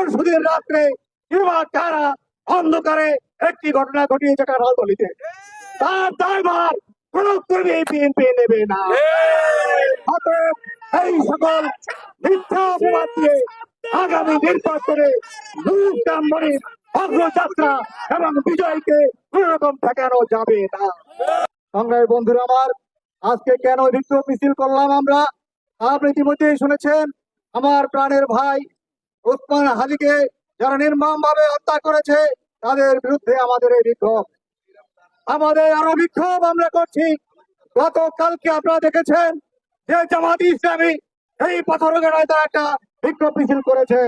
পরশুদিন রাত্রে কিংবা কারা অন্ধকারে একটি ঘটনা ঘটিয়েছে কাঁঠালতলীতে, তার দায়ভার কোন কর্মী বিএনপি নেবে না। অতএব এই সকল মিথ্যা অপবাদ দিয়ে আগামী নির্বাচনে নূরজাহানের অগ্রযাত্রা এবং বিজয়কে কোন রকম ঠেকানো যাবে না। সংগ্রামী বন্ধুরা আমার, আজকে কেন বিক্ষোভ মিছিল করলাম আমরা, আপনি ইতিমধ্যেই শুনেছেন। আমার প্রাণের ভাই ওসমান হাদিকে যারা নির্মম ভাবে হত্যা করেছে তাদের বিরুদ্ধে আমাদের এই বিক্ষোভ। আমাদের আরো বিক্ষোভ আমরা করছি। গতকালকে আপনারা দেখেছেন যে জামাত ইসলামী এই পাথরঘাটায় তারা একটা বিক্ষোভ মিছিল করেছে।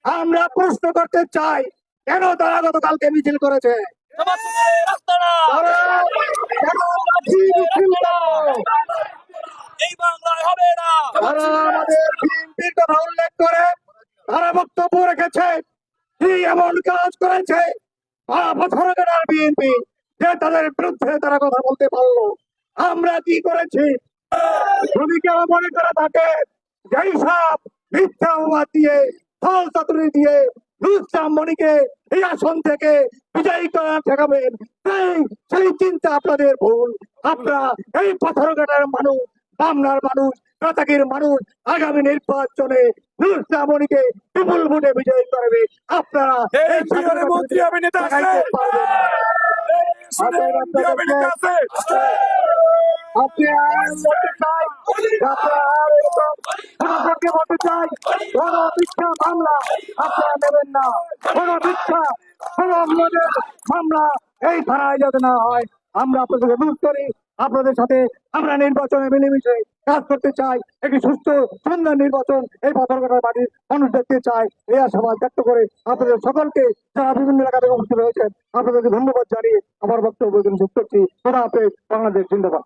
আমরা প্রশ্ন করতে চাই, কেন তারা গতকালকে মিছিল করেছে? তারা কেন লাঠি মিছিল করলো? তারা আমাদের বিএনপির কথা উল্লেখ করে তারা বক্তব্য রেখেছে কি এমন কাজ করেছে পাথরঘাটার বিএনপি যে তাদের বিরুদ্ধে তারা কথা বলতে পারলো। আমরা কি করেছি? যদি কেউ মনে করে থাকে যেই সব মিথ্যা অপবাদ দিয়ে ফল চাতুরি দিয়ে নূরজাহানকে এই আসন থেকে বিজয়ী করা ঠেকাবেন, সেই চিন্তা আপনাদের ভুল। আপনারা এই পাথরঘাটার মানুষ, পাবনার মানুষ, কাতাগির মানুষ আগামী নির্বাচনে নূরজাহানকে বিপুল ভোটে বিজয়ী করবে। আপনারা এই মন্ত্রী আপনি বলতে চাই বলতে চাই কোন মিথ্যা মামলা আপনারা নেবেন না। কোন মিথ্যা কোন মামলা এই ধারায় যাতে না হয় আমরা আপনাদের অনুরোধ করি। আপনাদের সাথে আমরা নির্বাচনে মিলেমিশে কাজ করতে চাই। একটি সুস্থ সুন্দর নির্বাচন এই পাথরঘাটার বাড়ির মানুষ দেখতে চাই। এই আশাবাদ ব্যক্ত করে আপনাদের সকলকে যারা বিভিন্ন এলাকা থেকে উপস্থিত হয়েছেন আপনাদেরকে ধন্যবাদ জানিয়ে আমার বক্তব্য শেষ করছি। খোদা হাফেজ। বাংলাদেশ জিন্দাবাদ।